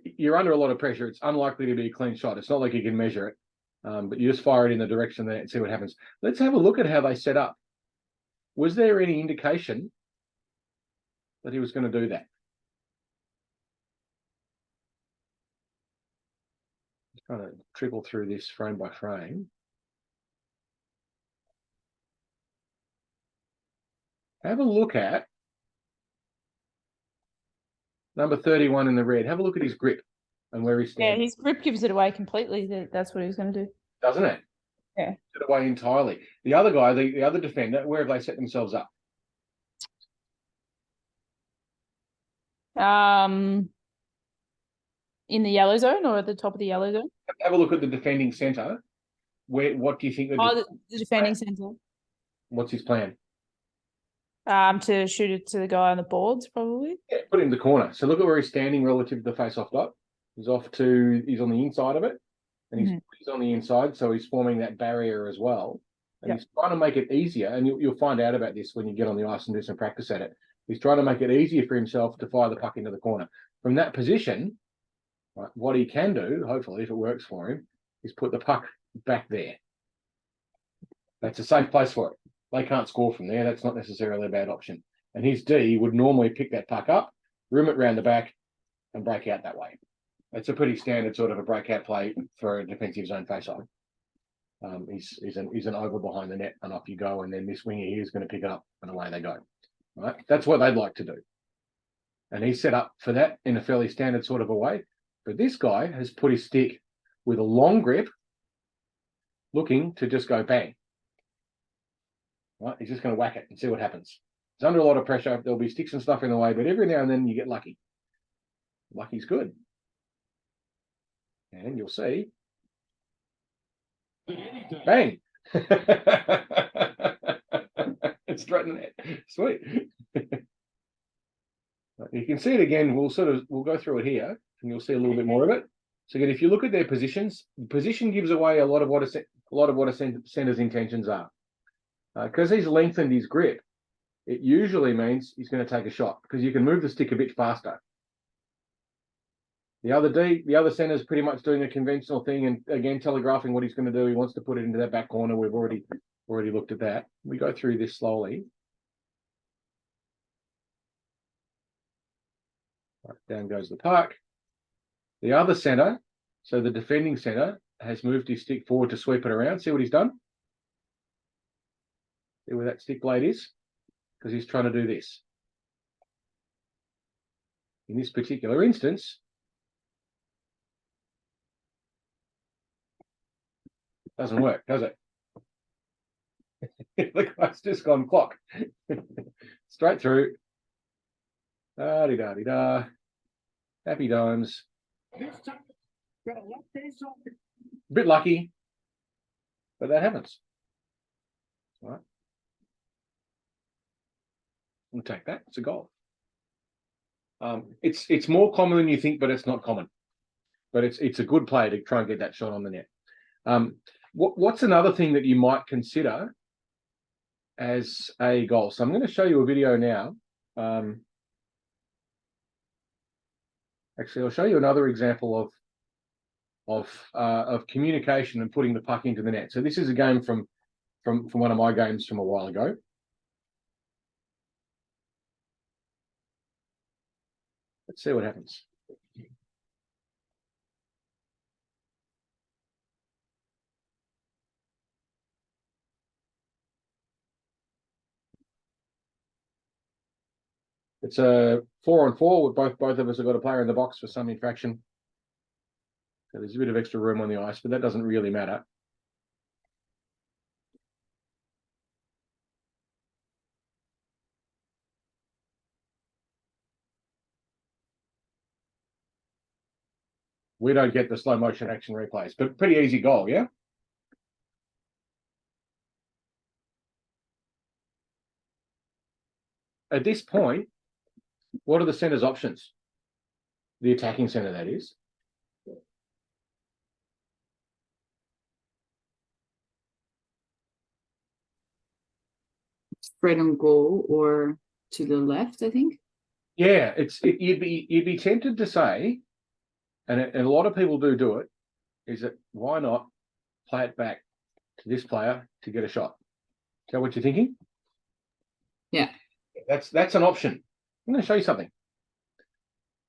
You're under a lot of pressure. It's unlikely to be a clean shot. It's not like you can measure it, but you just fire it in the direction there and see what happens. Let's have a look at how they set up. Was there any indication that he was going to do that? Just trying to trickle through this frame by frame. Have a look at number 31 in the red. Have a look at his grip and where he Yeah, stands. his grip gives it away completely. That's what he was going to do. Doesn't it? Yeah. Get away entirely. The other guy, the other defender, where have they set themselves up? In the yellow zone or at the top of the yellow zone? Have a look at the defending centre. What do you think? The defending centre. What's his plan? To shoot it to the guy on the boards, probably. Yeah, put him in the corner. So look at where he's standing relative to the face-off dot. He's on the inside of it, and he's on the inside, so he's forming that barrier as well. And he's trying to make it easier, and you'll find out about this when you get on the ice and do some practice at it. He's trying to make it easier for himself to fire the puck into the corner. From that position, right, what he can do, hopefully, if it works for him, is put the puck back there. That's a safe place for it. They can't score from there. That's not necessarily a bad option. And his D would normally pick that puck up, room it round the back, and break out that way. It's a pretty standard sort of a breakout play for a defensive zone face-off. He's an over behind the net, and off you go, and then this winger here is going to pick it up, and away they go. Right? That's what they'd like to do. And he's set up for that in a fairly standard sort of a way. But this guy has put his stick with a long grip, looking to just go bang. Right? He's just going to whack it and see what happens. It's under a lot of pressure. There'll be sticks and stuff in the way, but every now and then you get lucky. Lucky's good. And you'll see. Bang! It's straight in the net. Sweet. You can see it again. We'll go through it here, and you'll see a little bit more of it. So again, if you look at their positions, position gives away a lot of what a center's intentions are. Because he's lengthened his grip, it usually means he's going to take a shot because you can move the stick a bit faster. The other centre is pretty much doing the conventional thing and again telegraphing what he's going to do. He wants to put it into that back corner. We've already looked at that. We go through this slowly. Right, down goes the puck. The other centre, so the defending centre, has moved his stick forward to sweep it around. See what he's done? See where that stick blade is? Because he's trying to do this. In this particular instance, doesn't work, does it? The guy's just gone clock. Straight through. Da-di-da-di-da. Happy dimes. Bit lucky, but that happens. All right. We'll take that. It's a goal. It's more common than you think, but it's not common. But it's a good play to try and get that shot on the net. What's another thing that you might consider as a goal? So I'm going to show you a video now. Actually, I'll show you another example of communication and putting the puck into the net. So this is a game from one of my games from a while ago. Let's see what happens. It's a 4-on-4 with both of us have got a player in the box for some infraction. So there's a bit of extra room on the ice, but that doesn't really matter. We don't get the slow motion action replays, but pretty easy goal, yeah? At this point, what are the centre's options? The attacking centre, that is. Straight on goal or to the left, I think. Yeah, you'd be tempted to say, and a lot of people do it, is that why not play it back to this player to get a shot? Is that what you're thinking? Yeah. That's an option. I'm going to show you something.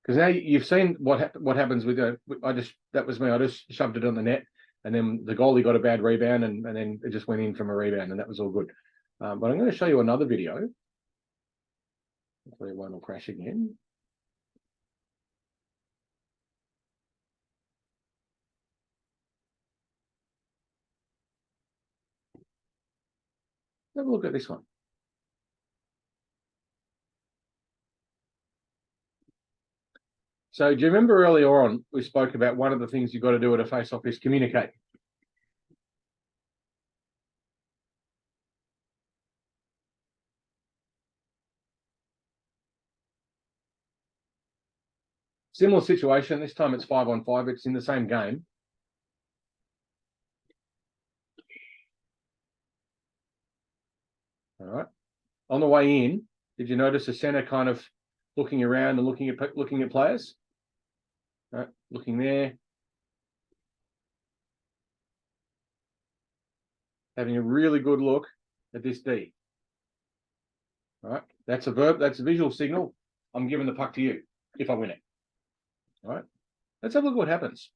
Because now you've seen what happens with that was me. I just shoved it on the net, and then the goalie got a bad rebound, and then it just went in from a rebound, and that was all good. But I'm going to show you another video. Hopefully it won't crash again. Have a look at this one. So do you remember earlier on we spoke about one of the things you've got to do at a face-off is communicate? Similar situation. This time it's 5-on-5. It's in the same game. All right. On the way in, did you notice the center kind of looking around and looking at players? All right, looking there. Having a really good look at this D. All right. That's a verb. That's a visual signal. I'm giving the puck to you if I win it. All right. Let's have a look at what happens.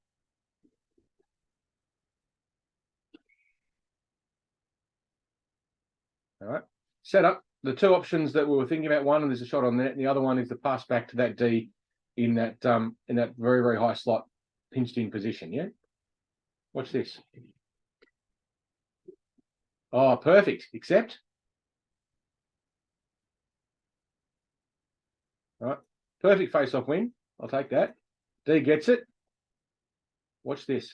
All right. Set up the two options that we were thinking about. One, and there's a shot on net, and the other one is the pass back to that D in that very, very high slot, pinched in position. Yeah. Watch this. Oh, perfect. Except. All right. Perfect face-off win. I'll take that. D gets it. Watch this.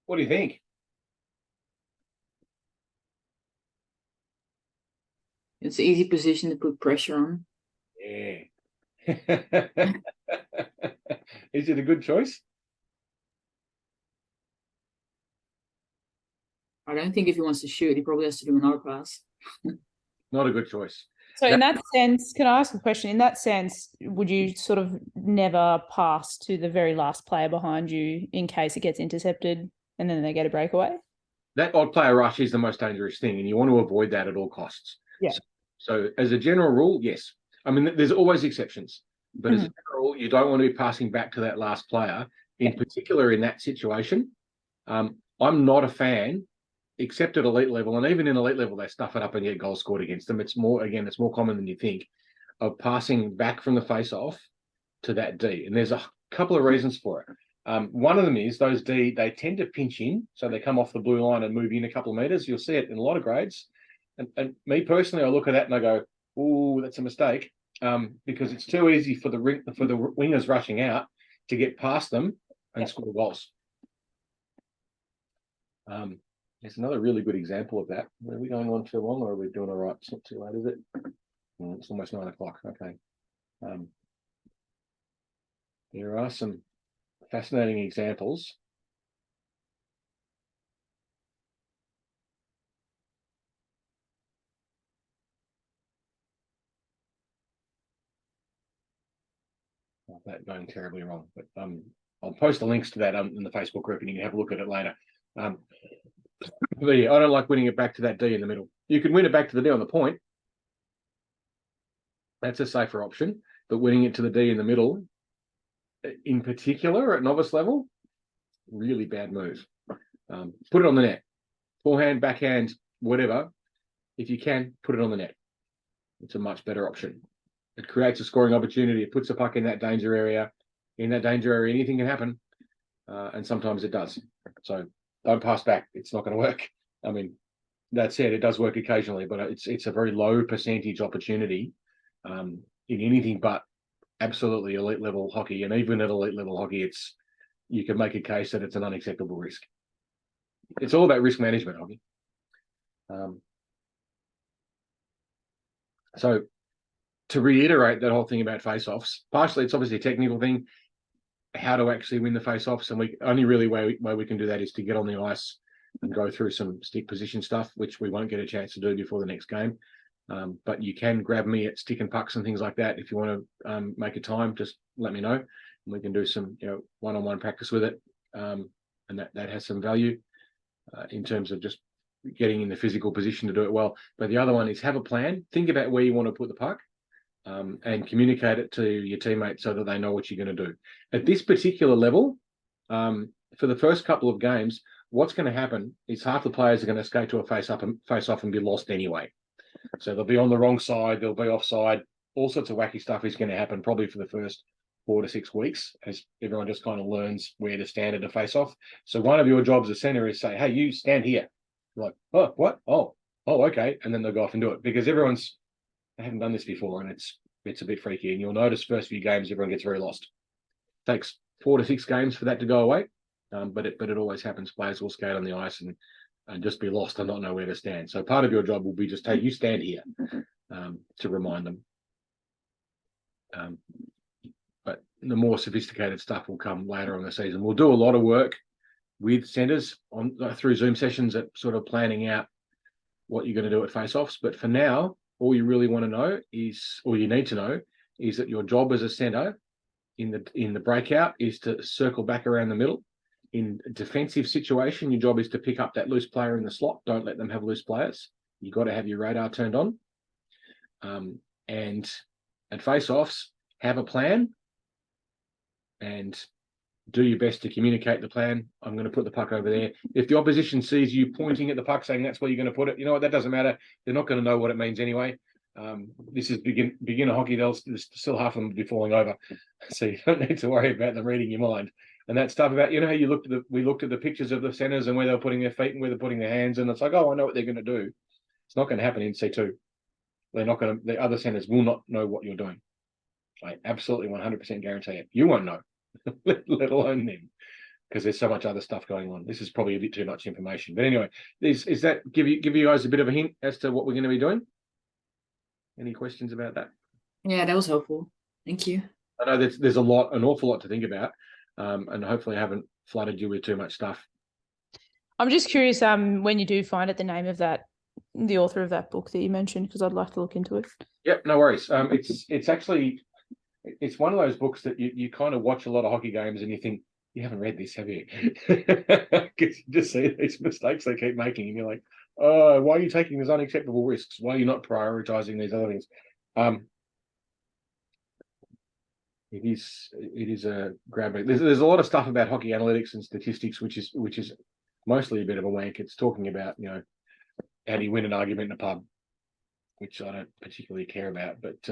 What do you think? It's an easy position to put pressure on. Yeah. Is it a good choice? I don't think if he wants to shoot, he probably has to do another pass. Not a good choice. So in that sense, can I ask a question? In that sense, would you sort of never pass to the very last player behind you in case it gets intercepted and then they get a breakaway? That odd player rush is the most dangerous thing, and you want to avoid that at all costs. Yeah. So as a general rule, yes. I mean, there's always exceptions, but as a general rule, you don't want to be passing back to that last player, in particular in that situation. I'm not a fan, except at elite level, and even in elite level, they stuff it up and get goals scored against them. It's more common than you think, of passing back from the face-off to that D. And there's a couple of reasons for it. One of them is those D, they tend to pinch in, so they come off the blue line and move in a couple of meters. You'll see it in a lot of grades. And me personally, I look at that and I go, "Oh, that's a mistake," because it's too easy for the wingers rushing out to get past them and score goals. It's another really good example of that. Are we going on too long, or are we doing all right? It's not too late, is it? It's almost 9 o'clock. Okay. There are some fascinating examples. That going terribly wrong, but I'll post the links to that in the Facebook group, and you can have a look at it later. But yeah, I don't like winning it back to that D in the middle. You can win it back to the D on the point. That's a safer option, but winning it to the D in the middle, in particular at novice level, really bad move. Put it on the net. Forehand, backhand, whatever. If you can, put it on the net. It's a much better option. It creates a scoring opportunity. It puts the puck in that danger area. In that danger area, anything can happen. And sometimes it does. So don't pass back. It's not going to work. I mean, that said, it does work occasionally, but it's a very low percentage opportunity in anything but absolutely elite level hockey. And even at elite level hockey, you can make a case that it's an unacceptable risk. it's all about risk management, Hoggy. So to reiterate that whole thing about face-offs, partially it's obviously a technical thing, how to actually win the face-offs, and we only really way we can do that is to get on the ice and go through some stick position stuff, which we won't get a chance to do before the next game. But you can grab me at stick and pucks and things like that. If you want to make a time, just let me know, and we can do some one-on-one practice with it. And that has some value in terms of just getting in the physical position to do it well. But the other one is have a plan. Think about where you want to put the puck. And communicate it to your teammates so that they know what you're going to do. At this particular level, for the first couple of games, what's going to happen is half the players are going to skate to a face-off and be lost anyway. So they'll be on the wrong side, they'll be offside. All sorts of wacky stuff is going to happen probably for the first 4 to 6 weeks as everyone just kind of learns where to stand at a face-off. So one of your jobs as centre is say, hey, you stand here. You're like, oh, what? Oh, okay. And then they'll go off and do it because they haven't done this before, and it's a bit freaky. And you'll notice first few games, everyone gets very lost. Takes 4 to 6 games for that to go away, but it always happens. Players will skate on the ice and just be lost and not know where to stand. So part of your job will be just you stand here to remind them. But the more sophisticated stuff will come later on the season. We'll do a lot of work with centres through Zoom sessions at sort of planning out what you're going to do at face-offs. But for now, all you really want to know is, or you need to know, is that your job as a centre in the breakout is to circle back around the middle. In a defensive situation, your job is to pick up that loose player in the slot. Don't let them have loose players. You've got to have your radar turned on. And at face-offs, have a plan and do your best to communicate the plan. I'm going to put the puck over there. If the opposition sees you pointing at the puck saying that's where you're going to put it, you know what, that doesn't matter. They're not going to know what it means anyway. This is beginner hockey. They'll still half of them be falling over. So you don't need to worry about them reading your mind. And that stuff about, how we looked at the pictures of the centers and where they were putting their feet and where they're putting their hands. And it's like, oh, I know what they're going to do. It's not going to happen in C2. The other centers will not know what you're doing. I absolutely 100% guarantee it. You won't know. let alone them, because there's so much other stuff going on. This is probably a bit too much information, but anyway, is that give you guys a bit of a hint as to what we're going to be doing? Any questions about that? Yeah, that was helpful. Thank you. I know there's an awful lot to think about, and hopefully I haven't flooded you with too much stuff. I'm just curious, when you do find it, the name of the author of that book that you mentioned, because I'd like to look into it. Yep, no worries. It's actually. It's one of those books that you kind of watch a lot of hockey games and you think, you haven't read this, have you? Because you just see these mistakes they keep making and you're like, oh, why are you taking these unacceptable risks? Why are you not prioritizing these other things? It is a grab. There's a lot of stuff about hockey analytics and statistics, which is mostly a bit of a wank. It's talking about, how do you win an argument in a pub, which I don't particularly care about, but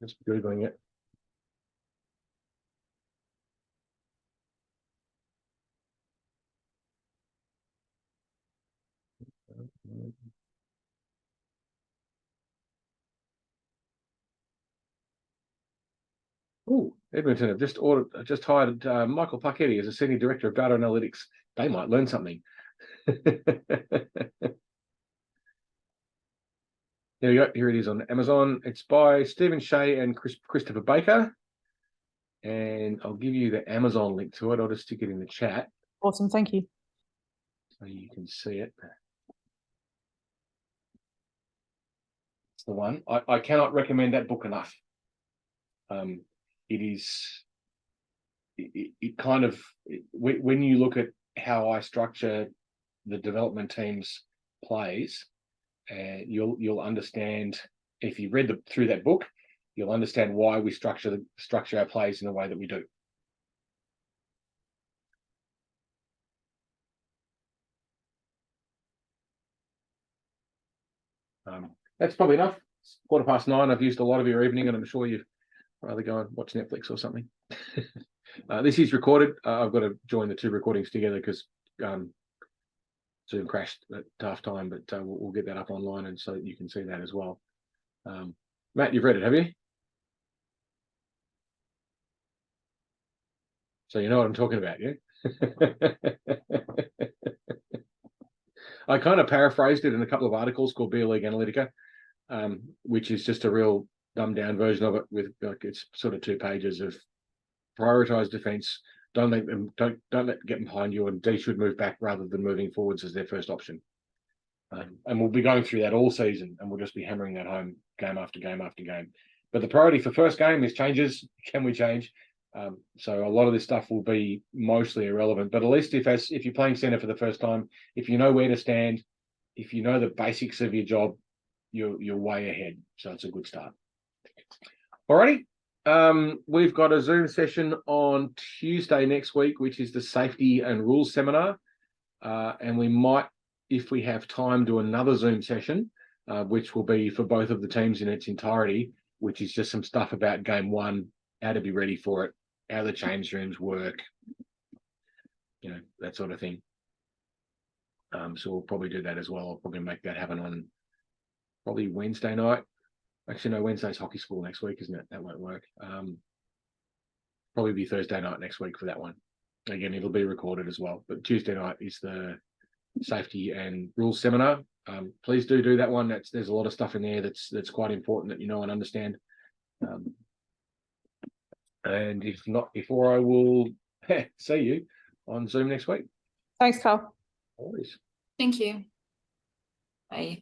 just Googling it. Oh, Edmonton have just hired Michael Parketti as a senior director of data analytics. They might learn something. There you go. Here it is on Amazon. It's by Stephen Shea and Christopher Baker. And I'll give you the Amazon link to it. I'll just stick it in the chat Awesome, thank you. so you can see it. It's the one. I cannot recommend that book enough. It kind of, when you look at how I structure the development team's plays, you'll understand, if you read through that book, you'll understand why we structure our plays in the way that we do. That's probably enough. It's 9:15. I've used a lot of your evening, and I'm sure you'd rather go and watch Netflix or something. This is recorded. I've got to join the two recordings together because Zoom crashed at half time, but we'll get that up online, and so you can see that as well. Matt, you've read it, have you? So you know what I'm talking about, yeah? I kind of paraphrased it in a couple of articles called Beer League Analytica, which is just a real dumbed down version of it with like it's sort of 2 pages of prioritize defense. Don't let get behind you, and D should move back rather than moving forwards as their first option. And we'll be going through that all season, and we'll just be hammering that home game after game after game. But the priority for first game is changes. Can we change? So a lot of this stuff will be mostly irrelevant. But at least if you're playing centre for the first time, if you know where to stand, if you know the basics of your job, you're way ahead. So it's a good start. Alrighty. We've got a Zoom session on Tuesday next week, which is the safety and rules seminar. And we might, if we have time, do another Zoom session, which will be for both of the teams in its entirety, which is just some stuff about game 1, how to be ready for it, how the change rooms work, that sort of thing. So we'll probably do that as well. I'll probably make that happen on probably Wednesday night. Actually, no, Wednesday's hockey school next week, isn't it? That won't work. Probably be Thursday night next week for that one. Again, it'll be recorded as well. But Tuesday night is the safety and rules seminar. Please do that one. There's a lot of stuff in there that's quite important that you know and understand. And if not before, I will see you on Zoom next week. Thanks, Carl. Always. Thank you. Bye.